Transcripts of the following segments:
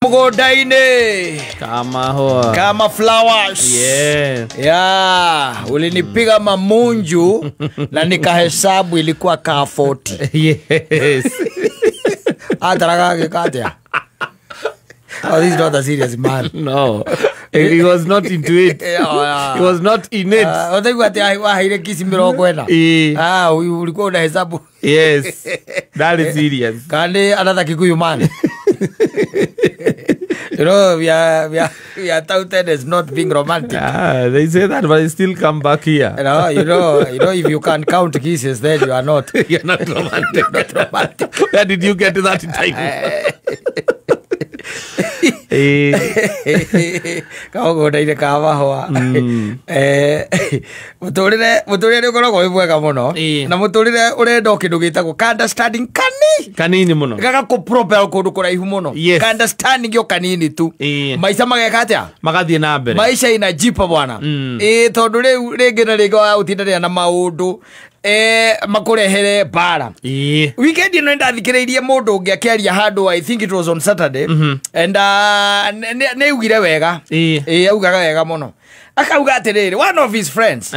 Mugodaine kama hoa kama flowers. Yeah, ulinipiga mamunju na nikahesabu ilikuwa ka 40. Yes. Ataraga katia. Oh, this is not a serious man. No. He was not into it. He was not in it. Otegwa ati haire kisi mirongo ena. Ulikuwa unahesabu. Yes. That is serious. Kani another Kikuyu man. You know, we are touted as not being romantic. They say that, but they still come back here. You know, if you can count kisses, then you are not. You're not romantic. Not romantic. Where did you get to that time? Kaogodaine kama hoa. Muturire ukoragwo wi mwega muno na muturire urenda kindu gitagwo understanding kanini muno gaga ku proper kundu kuraihu muno understanding yo kanini tu maisha mageka atia magathie na mbere maisha ina jipa bwana tondu ringi na ringi wa utindaria na maundu makurehere bara weekend ino ndathikiriirie mundu ungi akiaria handu I think it was on Saturday and ne ugire wega augaga wega muno akauga atiriri one of his friends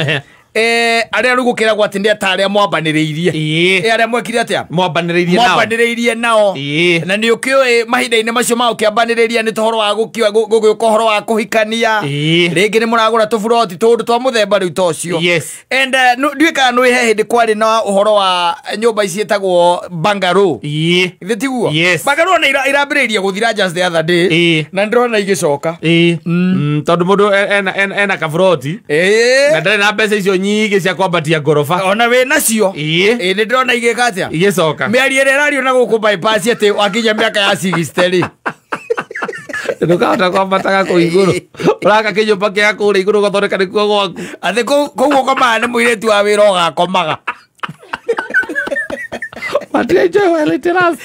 aria rugukira gwa tinde ataria mwambaniriirie aria mwekire atia mwambaniriirie nao na ni ukio mahinda-ini macio ma ukiambaniriria ni tohoro wa gukio gukohoro wa kuhikania ringi ni muragura tuburoti tundu twa muthemba riu tocio and ndwika no he hindi kwari na uhoro wa nyumba ici etagwo bungalow thitiguo bungalow na irambiriria guthira just the other day na ndrona igicoka tondu mundu ena kaburoti na ndari na mbeca icio nyingi cia kwambatia ngorofa ona we nacio ni ndrona igika atia igicoka miari erario na guku bypass ati wakinya miaka ya 60 ndukahota kwambataga ku iguru uraka kinyumba kia kuri iguru gothondeka nikuo gwaku athi koguo komaga ni muiretu wa wira ugakomaga Matiaje weliteras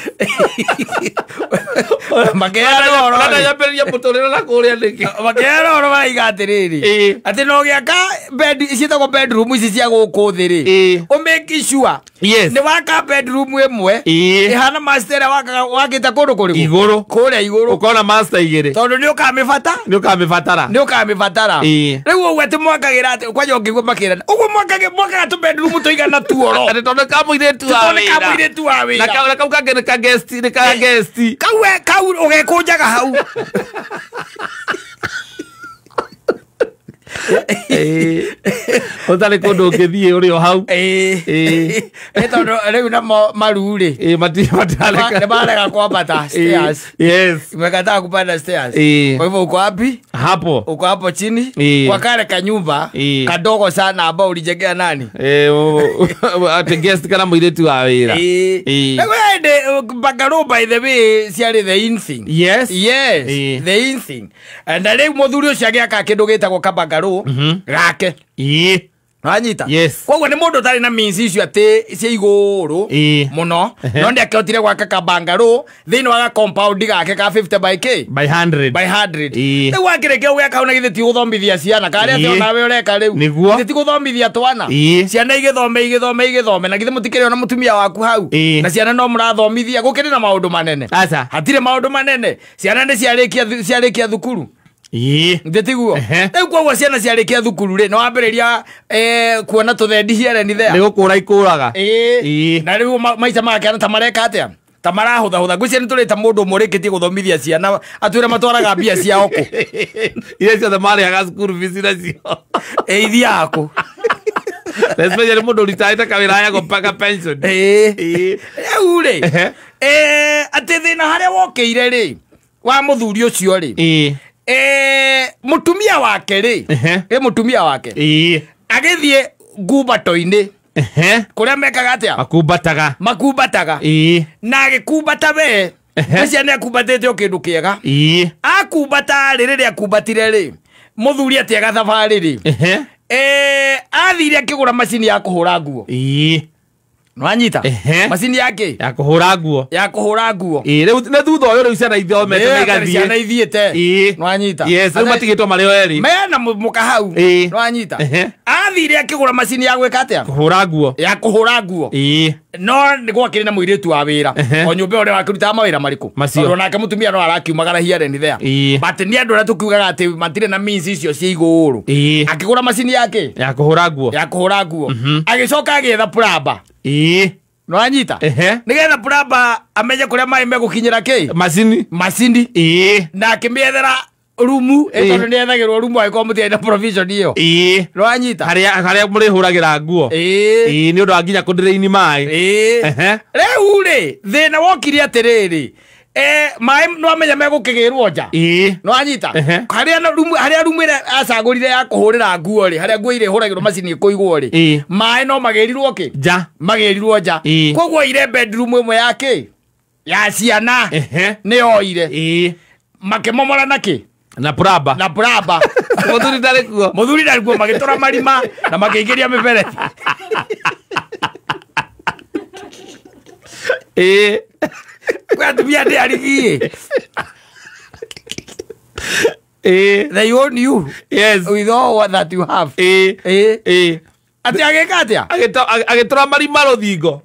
magero oro na yaperia mutorera na kuria ndiki magero oro waigatiriri ati no giaka bed isitagwo bedroom ici cia guku thiri o make sure ni waka bedroom imwe ihana master wakita kundu kuri iguru kuria iguru ukona master igiri tondu ni ukamifatara riu ugwe mwakagira ati kwaje ngigwa makira ugwe mwakaga tu bedroom toigana tu oro ati tondu kamuire tu awe na kau kagene ka guest kau ugekunjaga hau Otale kundu ngithie uri o hau tondu riu na maruri mataleka ne barega kwambata stairs umekataa kupanda stairs kwa hivyo uko wapi hapo uko hapo chini kwa kale kanyumba kadogo sana ambao ulijengea nani ati guest kana muiretu wa wira bungalow by the way siari the in thing the in thing and riu muthuri ucio agiaka kindu gitagwo kabungalow gake anyita koguo ni mundu tari na means icio ati cia iguru muno no ndi akihotire gwaka kabungalow thiini wa compound gake ka 50 by 100 ni wakireke gwaka una githiti guthomithia ciana karia ati onawe ureka riu githiti guthomithia twana ciana igithome na githi mutikire ona mutumia waku hau na ciana no murathomithia gukiri na maundu manene hatire maundu manene ciana ni ciarikia thukuru ndetiguo kwa ciana ciarikia thukuru ri no wambiriria kuona tuthendi here ni there ni gukura ikuraga na riu maisha make ana tamareka atia tamarahutha ngwiciria ni turita mundu murikitie guthomithia ciana atwira matwaraga mbia ciao ku ile ciothe mariaga school fees nacio ithia yaku especially mundu ritaita kawira yago mpaka pension ure ati thina haria wokeire ri wa muthuri ucio ri mutumia wake ri mutumia wake agithie ngumbato-ini kuria mekaga atia makumbataga na agikumbata we acia ni akumbatite o kindu kiega akumbata riria akumbatire ri muthuri atiaga thabari ri athire akigura macini ya kuhura nguo nwanyita macini yake ya kuhura nguo riu ne thutha uyu riu ciana ithomete na igathie ciana ithiete nwanyita yes riu matigitwo marĩ o eri mena mukahau nwanyita athire akigura macini ya gwika atia kuhura nguo no ni gwakire na muiritu wa wira o nyumba ore wakiruta mawira mariku tondu nake mutumia no arakiumagara here ni there but ni andu aria tukiugaga ati matire na means icio cia iguru akigura macini yake ya kuhura nguo agicoka agietha plumber nwanyita nigetha plumber amenye kuria mai megukinyira ki macini na akimiethera rumu tondu ni ethagirwo rumu agiko mutia na provision iyo nwanyita haria muri huragira nguo ni undu nginya kundiraini mai riu ri thina wokiri atiriri mai no amenya megukigirwo nja nwanyita haria rumu ira acagurire ya kuhurira nguo ri haria nguo ire huragirwo macini ikuigwo ri mai no magerirwo ki magerirwo nja koguo ire bedroom imwe yake ya ciana ni oire makimomora naki na plumber muthuri ndarikuo magitora marima na makiingiria miberethi kwatumia ndi arigie they own you with all that you have ati ageka atia agitora marima ruthingo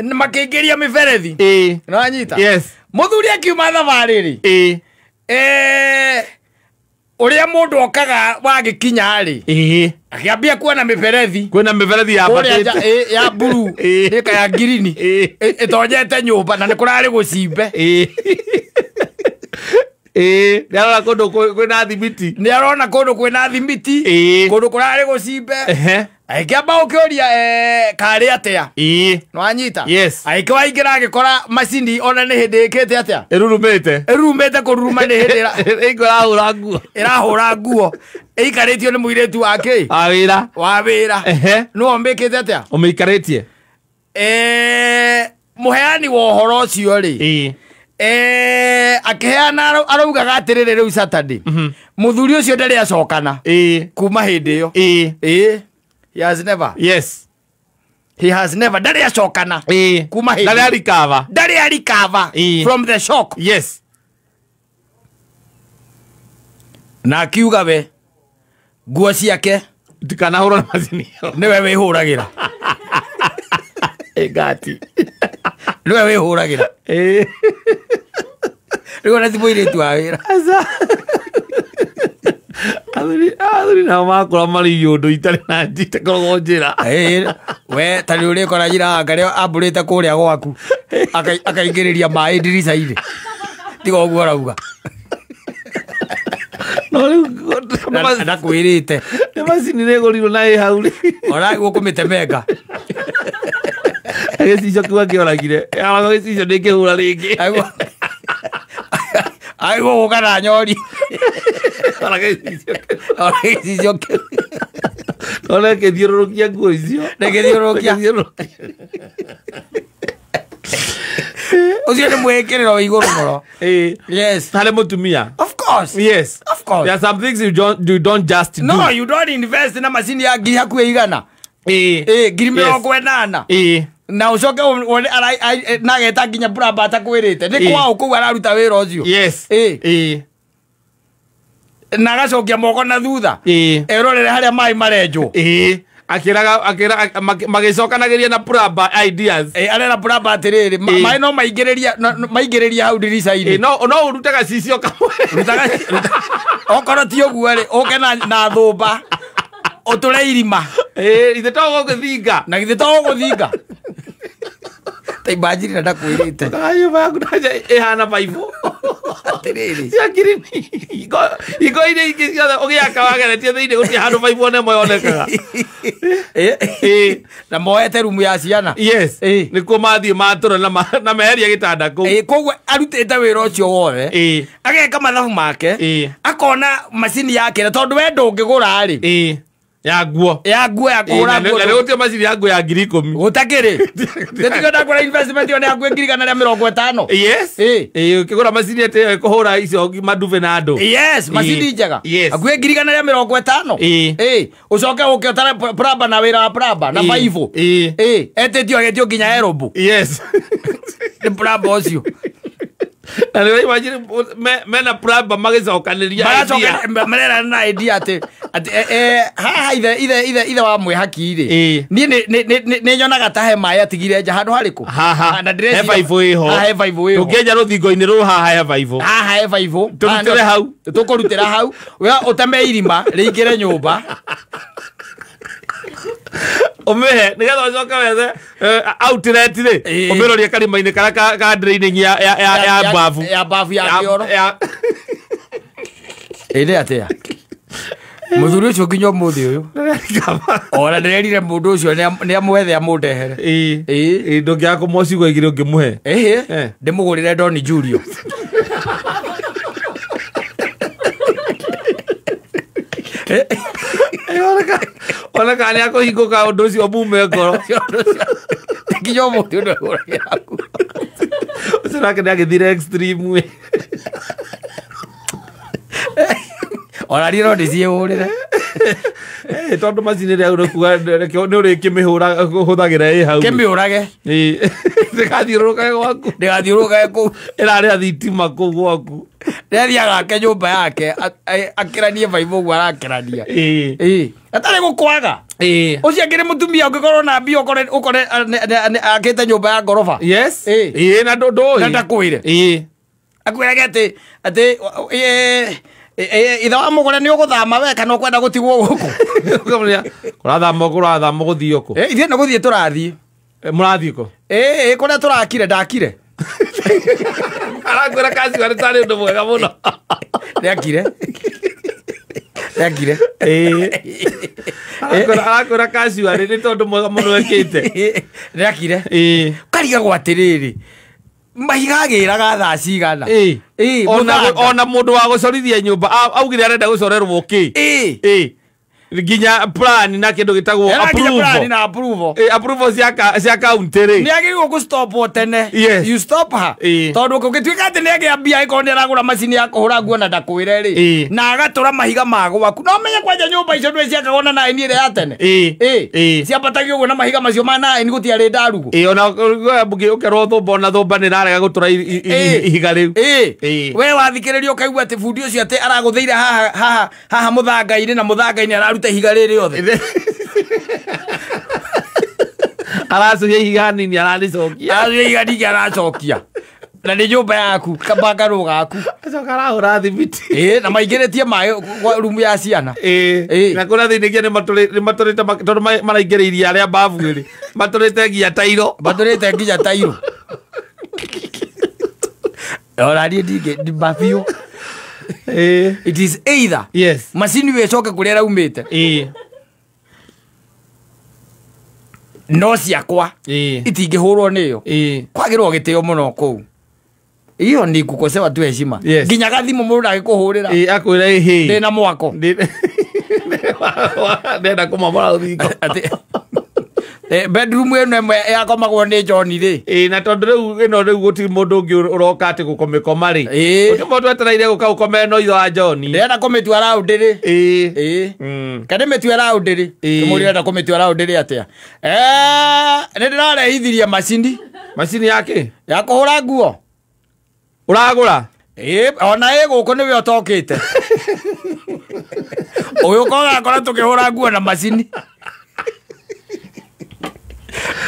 na makiingiria miberethi nwanyita muthuri akiuma thabarĩ rĩ uria mundu okaga wagikinya ri akiambia kuona miberethi ya batete ya blue ika ya green itonjete nyumba na nikurari gucimbe ni arona kundu kwina thimiti kundu kurari gucimbe aikiamba ukioria kari atia nwanyita aiki waingira agikora macini ona ni hindi ikite atia irurumite kururuma ni hindi irahura nguo ikaritie ni muiretu wake wa wira no mbikite atia umikaritie muheani wa uhoro ucio ri akiheana araugaga atiriri riu Saturday muthuri ucio ndari acokana kuma hindi iyo he has never ndari acokana kuma hindi ndari recover from the shock na akiuga we nguo ciake tikanahurwo na macini niwe wihuragira egati niwe wihuragira riu na thimuiritu wa wira athuri nao makora mari yundu itari na njite korogwo njira we tari uri kora njira ngaria amburite kuria gwaku akaingiriria mai ndirica-ini tiga uguo arauga ndakwirite macini nä gå rirwo na ä hau rä oraguo kå mä temenga gä cicio kiuga kä oragire gä cicio ndä kä hura rä ngä aiguo gå kana nyori gä cicio ona kä thiå rå rå kia nguo icio nä kä thiå rå rå kia ucio nä mwä kä rä ro igå rå må ro harä må tumia there are some things you don't just no do. You don't invest na macini ya ngiri hakuhä igana ngiri mä rongo enana na ucoke nageta nginya plumber atakwirite ni kwao kuu araruta wira ucio na agacokia moko na thutha erorere haria mai marenjwo magicokanagĩria na plumber ideas arera plumber atiriri mai no maingĩrĩria hau ndirica-inĩ no urute gacicio kamwe okorwo ti ũguo rĩ ũke na thũmba ũtũre irima ithe to gũgĩthinga na githĩ to gũgũthinga taimbanjiri na ndakwĩrĩte ĩhana baibũ atiriri cia ngirini iko iria ingĩ ciothe ũgĩaka wageretie thĩinĩ gũtirĩ handũ baibũ ona ĩmwe yonekaga na moete rumu ya ciana nĩkuo mathiĩ matũra na meheria gĩtanda kũu koguo arutĩte wĩra ũcio wothe ageka mathabu make akona macini yake na tondũ we ndũngĩgũra rĩ ya nguo ya kũhũra nguo na nĩ gũtio macini ya nguo ya 10,000 gũtakĩrĩ ndĩtigo ndakũra investment yo nĩ ya nguo 150,000 yes ũkĩgũra macini ĩyo ĩkũhũra icio maduve na andũ yes macini njega akuĩ 150,000 ũcoke ũke ũtare plumber na wĩra wa plumber na baibũ etĩtio agetio nginya Erobu yes nĩ plumber ũcio na nĩ imagine mena plumber magĩcokanĩria marera na idea atĩ haha ithe wa mwĩhaki-rĩ nĩ nyonaga ta he maĩ atigire nja handũ harĩkũ he baibũ ĩho tũngĩenja rũthingo-inĩ rũrũ haha he baibũ tũrutĩre hau tũkũrutĩra hau we ũteme irima rĩingĩre nyũmba ũmĩhe nĩgetha ũcoke wethe outlet-rĩ ũmĩrorie karima-inĩ karĩa ka drainage ya babu ya kĩoro nĩ atĩa mũthuri ũcio nginya ũmũthĩ ũyũ ona ndĩrerire mũndũ ũcio nĩ amwethe amũndehere ndũngĩaga kũmocigo igĩrĩ ũngĩmũhe ndĩmũgũrĩre Don Julio ona kana nĩ akũhingũka ũndũ ũcio mume ngoro nginya ũmũthĩ ũndũ ũgũragĩra ũcio nake nĩ agĩthire extreme ona niĩ no ndĩciĩhũrĩre tondũ macini ĩrĩa ũrĩkuga nĩ ũrĩkĩmĩhũthagĩra ĩ hau kĩmĩũrage ndĩgathiũrũrũkage gwaku kũu ĩrarĩa thitima kũu gwaku nĩathiaga ake nyũmba yake akĩranie baibũ ũguo arakĩrania atarĩ gũkwaga ũcio angĩ nĩ mũtumia ũngĩkorwo na mbia ũkore akĩte nyũmba ya ngoroba na ndũĩ ndakwĩre akwĩrage atĩ ithe wa mũgũre nĩ ũgũthama we kana ũkwenda gũtigwo gũkũ kũrathama gũthiĩ ũkũ ithuĩ nĩ gũthiĩ tũrathiĩ mũrathiĩ kũ kũrĩa tũrakire ndakire arakwĩra kaci warĩ tarĩ ũndũ mwega mũno nĩakire arakwĩra kaci warĩ nĩ tondũ mwega mũno ekĩte nĩakire karigagwo atĩrĩrĩ mahiga agĩraga thaa cigana ona mũndũ wa gũcorithia nyũmba augire arenda gũcorerwo kĩ nginya plan na kĩndũ gĩtagwo approval cia county-rĩ nĩagĩrĩirwo gũstopwo tene you stop her tondũ ũngĩtuĩka atĩ nĩagĩa mbia ĩkorwo nĩaragũra macini ya kũhũra nguo na ndakwĩre-rĩ na agatũra mahiga ma gwaku no menye kwanja nyũmba icio ndwĩ ciakagwo na naĩni ĩrĩa ya tene ciambatagio ũguo na mahiga macio ma naĩni gũtiarĩ ndarugũ ona ũkerwo thũmba ona thũmba nĩrarega gũtũra ihiga rĩu we wathikĩrĩria ũkaigua atĩ bundi ũcio atĩ aragũthĩire haha mũthanga-inĩ na mũthanga-inĩ araruta ihiga rĩrĩ othe aracuria ihiga nini aracokia na nĩ nyũmba yaku kambangarũ gaku acoka arahũra thimiti na maingĩrĩtie maĩ rumu ya ciana na kũrĩa thĩinĩkia nĩ matũrĩte tondũ maraingĩrĩirie arĩa mbabu-rĩ matũrĩte nginya tairo ona niĩ ndimba biũ it is either macini wĩcoke kũrĩa raumĩte no ciakwa itingĩhũrwo nĩyo kwagĩrwo gĩtĩo mũno kũu iyo ni kukosewa tu heshima nginya gathimo mũndũ ndagĩkũhũrĩra akwĩra ndĩna mwako ndenda kũmamora rũthingo bedroom ĩno ĩmwe yakomagwo nĩ John-rĩ na tondũ rĩu gũtirĩ mũndũ ũngĩ ũroka atĩ gũkomekoma-rĩ ũcio mũndũ etereire gũka gũkoma ĩno ithe wa John ndĩrenda kũmĩtua raũndĩ-rĩ kana mĩtua raũndĩ-rĩ mũndũ ndĩrenda kũmĩtua raũndĩ-rĩ atĩa nĩ ndĩrarehithirie macini yake ya kũhũra nguo ũragũra ona gũkũ nĩwe ũtokĩte ũyũ ũkogakora tũkĩhũra nguo na macini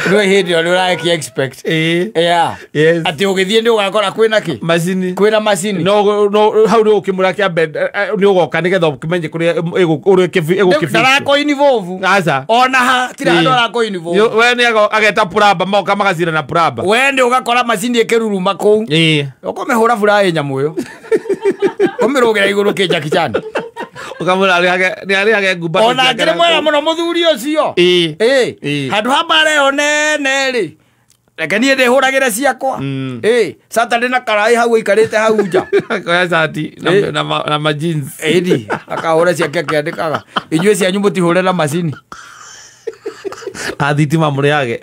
nĩwe hĩndĩ ĩyo nĩũragĩki expect atĩ ũgĩthiĩ nĩ ũgakora kwĩna macini no hau nĩ ũkĩmũra kĩambe nĩ ũgoka nĩgetha ũkĩmenye kũrĩa ndarakoinivovu ona ha tira handũ arakoinivovu we nĩ ageta plumber moka magacira na plumber we nĩ ũgakora macini ĩkĩruruma kũu ũkũmĩhũra buraĩ nyamũ ĩyo ũmĩrũgĩra igũrũ kĩnjakichani ũkamũrarĩage ngumba ona ngĩrĩ mwega mũno mũthuri ũcio handũ ha mbara ĩyo nene-rĩ reke niĩ ndĩhũragĩre ciakwa Saturday na karai hau ikarĩte hau nja koya sati na ma jeans ĩni akahũra ciake akĩandĩkaga inyuĩ cianyu mũtihũre na macini thitima mũrĩage